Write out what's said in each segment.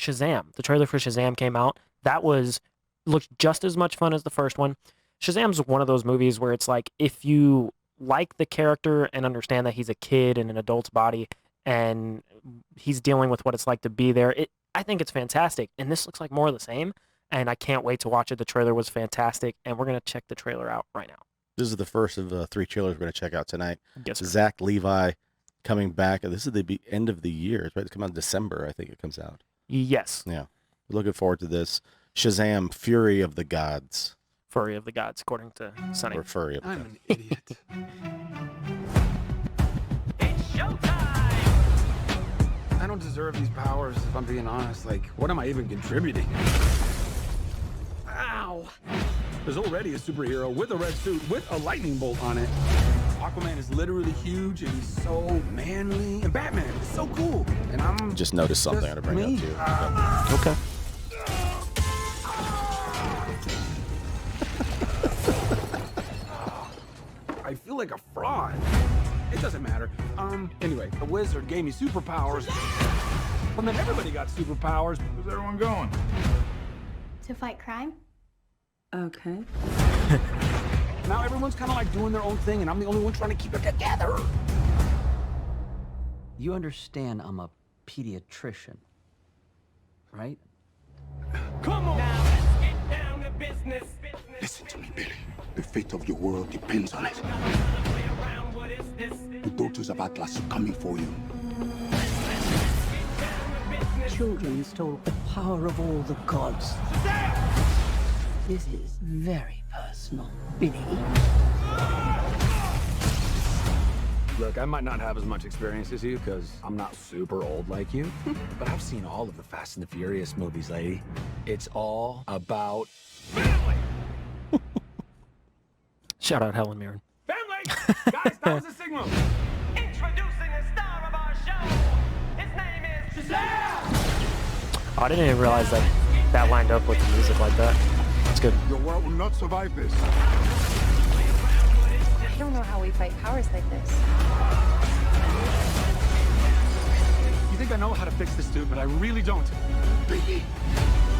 Shazam. The trailer for Shazam came out. That looked just as much fun as the first one. Shazam's one of those movies where it's like, if you like the character and understand that he's a kid in an adult's body and he's dealing with what it's like to be there, I think it's fantastic. And this looks like more of the same, and I can't wait to watch it. The trailer was fantastic, and we're going to check the trailer out right now. This is the first of 3 trailers we're going to check out tonight. Yes, sir. Zach Levi coming back. This is the end of the year. It's right to come out in December, I think it comes out. Yes. Yeah. Looking forward to this. Shazam, Fury of the Gods. Fury of the Gods, according to Sonny. Or Furry of the Gods. I'm an idiot. It's showtime! I don't deserve these powers, if I'm being honest. Like, what am I even contributing? Ow! There's already a superhero with a red suit with a lightning bolt on it. Aquaman is literally huge and he's so manly. And Batman is so cool. And I'm Just noticed something I had to bring me. up to you. Okay. I feel like a fraud. It doesn't matter. Anyway, the wizard gave me superpowers. Well, then everybody got superpowers. Where's everyone going? To fight crime? Okay. Now everyone's kind of like doing their own thing, and I'm the only one trying to keep it together. You understand I'm a pediatrician, right? Come on! Now let's get down to business. Listen to me, Billy. The fate of your world depends on it. Play around, what is this? The daughters of Atlas are coming for you. Children stole the power of all the gods. This is very personal, Billy. Look, I might not have as much experience as you, because I'm not super old like you. But I've seen all of the Fast and the Furious movies, lady. It's all about family! Shout out Helen Mirren. Family! Guys, that was a signal! Introducing the star of our show. His name is Shazam! Oh, I didn't even realize that lined up with the music like that. It's good. Your world will not survive this. I don't know how we fight powers like this. You think I know how to fix this dude, but I really don't. Billy,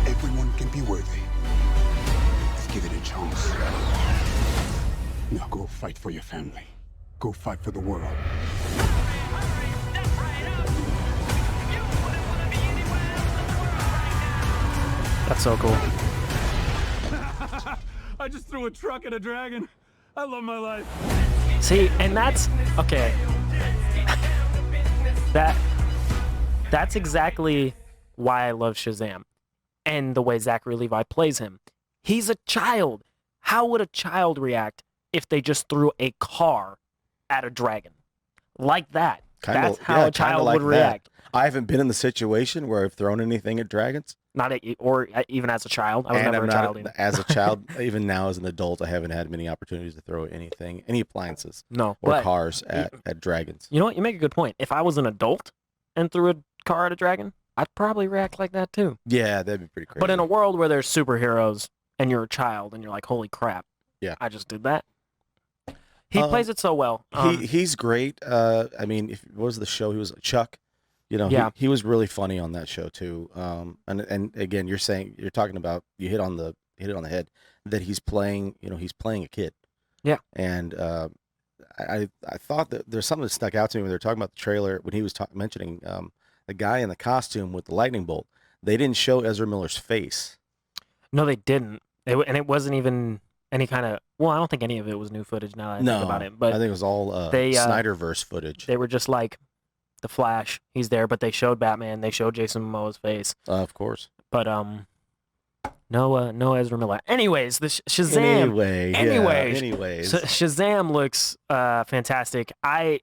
everyone can be worthy. Let's give it a chance. Now go fight for your family. Go fight for the world. That's so cool. I just threw a truck at a dragon. I love my life. See, and that's okay. That's exactly why I love Shazam and the way Zachary Levi plays him. He's a child. How would a child react if they just threw a car at a dragon? Like that. That's how a child would react. I haven't been in the situation where I've thrown anything at dragons. Or even as a child. I was never a child. As a child, even now as an adult, I haven't had many opportunities to throw any appliances No, or but cars at dragons. you know what? You make a good point. If I was an adult and threw a car at a dragon, I'd probably react like that too. Yeah, that'd be pretty crazy. But in a world where there's superheroes and you're a child and you're like, holy crap, yeah, I just did that. He plays it so well. He's great. I mean, what was the show? He was Chuck. You know, Yeah. he was really funny on that show too. And again, you're talking about, you hit it on the head, that he's playing a kid. Yeah. And I thought that there's something that stuck out to me when they were talking about the trailer, when he was mentioning the guy in the costume with the lightning bolt. They didn't show Ezra Miller's face. No, they didn't. And it wasn't even any kind of, well, I don't think any of it was new footage now that I think about it. But I think it was all Snyderverse footage. They were just like, the Flash, he's there, but they showed Batman, they showed Jason Momoa's face. Of course. But no Ezra Miller. Anyways, the Shazam. Anyways. Shazam looks fantastic. I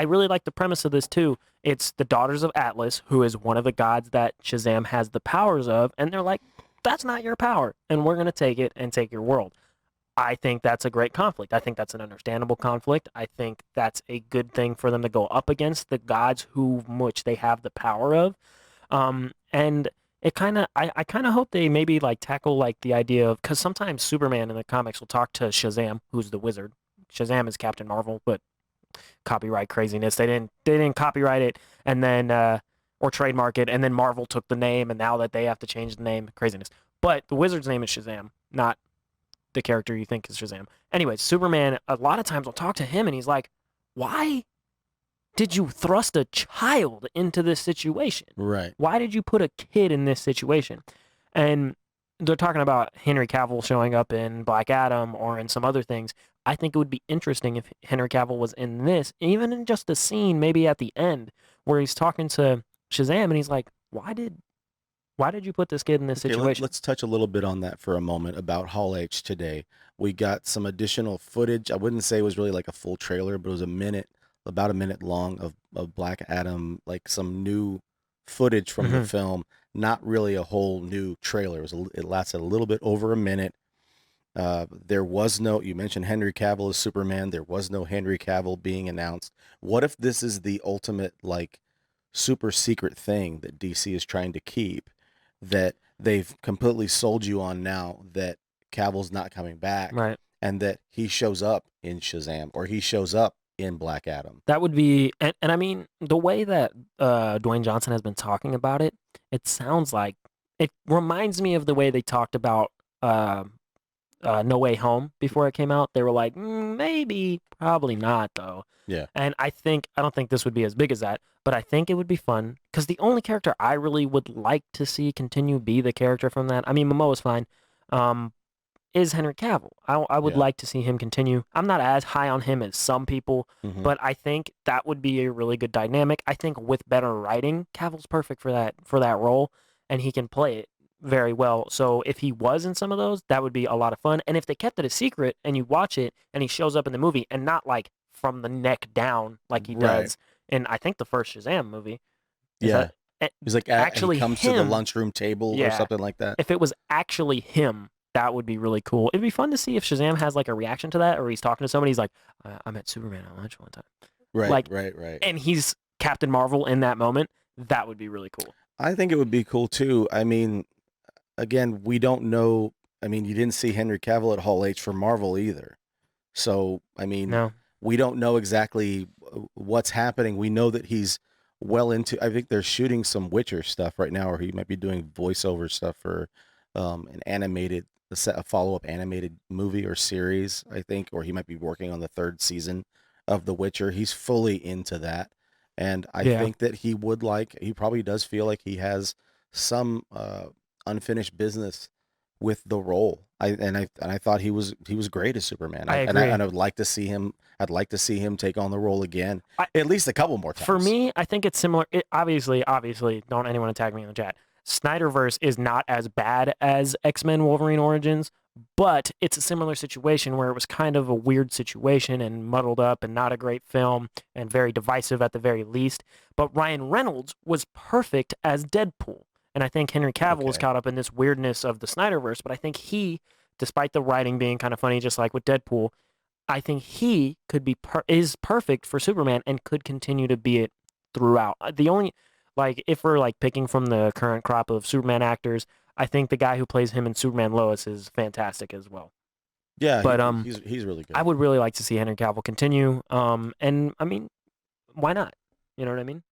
really like the premise of this too. It's the daughters of Atlas, who is one of the gods that Shazam has the powers of, and they're like, that's not your power, and we're gonna take it and take your world. I think that's a great conflict. I think that's an understandable conflict. I think that's a good thing for them to go up against the gods which they have the power of. And it I kind of hope they maybe like tackle like the idea of, because sometimes Superman in the comics will talk to Shazam, who's the wizard. Shazam is Captain Marvel, but copyright craziness. They didn't copyright it, and then or trademark it, and then Marvel took the name, and now that they have to change the name, craziness. But the Wizard's name is Shazam, not the character you think is Shazam. Anyways, Superman, a lot of times I'll talk to him, and he's like, why did you thrust a child into this situation? Right. Why did you put a kid in this situation? And they're talking about Henry Cavill showing up in Black Adam or in some other things. I think it would be interesting if Henry Cavill was in this, even in just a scene, maybe at the end, where he's talking to Shazam and he's like, why did you put this kid in this Okay, situation? let's touch a little bit on that for a moment about Hall H today. We got some additional footage. I wouldn't say it was really like a full trailer, but it was about a minute long of Black Adam, like some new footage from the film. Not really a whole new trailer. It lasted a little bit over a minute. There was no, you mentioned Henry Cavill as Superman. There was no Henry Cavill being announced. What if this is the ultimate, like, super secret thing that DC is trying to keep, that they've completely sold you on now, that Cavill's not coming back, Right. and that he shows up in Shazam or he shows up in Black Adam? That would be, and I mean, the way that Dwayne Johnson has been talking about it, it sounds like, it reminds me of the way they talked about No Way Home before it came out. They were like, maybe, probably not, though. Yeah. And I don't think this would be as big as that, but I think it would be fun, because the only character I really would like to see continue be the character from that, I mean, Momoa's fine, is Henry Cavill. I would Yeah. like to see him continue. I'm not as high on him as some people, Mhm. but I think that would be a really good dynamic. I think with better writing, Cavill's perfect for that role, and he can play it very well. So if he was in some of those, that would be a lot of fun. And if they kept it a secret and you watch it and he shows up in the movie and not like from the neck down like he Right. does in, I think, the first Shazam movie. Is Yeah. that- He's like, actually he comes to the him- lunchroom table or Yeah. something like that. if it was actually him, that would be really cool. It'd be fun to see if Shazam has like a reaction to that, or he's talking to somebody. He's like, I met Superman at lunch one time, Right, like- right. and he's Captain Marvel in that moment. That would be really cool. I think it would be cool too. I mean, again, we don't know. I mean, you didn't see Henry Cavill at Hall H for Marvel either. So, I mean, No, we don't know exactly what's happening. We know that he's well into, I think they're shooting some Witcher stuff right now, or he might be doing voiceover stuff for a follow-up animated movie or series, I think, or he might be working on the 3rd season of The Witcher. He's fully into that. And I Yeah. think that he probably does feel like he has some unfinished business with the role. I thought he was great as Superman. I And agree. I would like to see him. I'd like to see him take on the role again, I- at least a couple more times. for me, I think it's similar. Obviously, don't anyone attack me in the chat. Snyderverse is not as bad as X-Men Wolverine Origins, but it's a similar situation where it was kind of a weird situation and muddled up and not a great film and very divisive at the very least. But Ryan Reynolds was perfect as Deadpool. And I think Henry Cavill was Okay. caught up in this weirdness of the Snyderverse, but I think he, despite the writing being kind of funny, just like with Deadpool, I think he could be is perfect for Superman and could continue to be it throughout. The only, like, if we're like picking from the current crop of Superman actors, I think the guy who plays him in Superman Lois is fantastic as well. Yeah, But, he's really good. I would really like to see Henry Cavill continue. And I mean, why not? You know what I mean?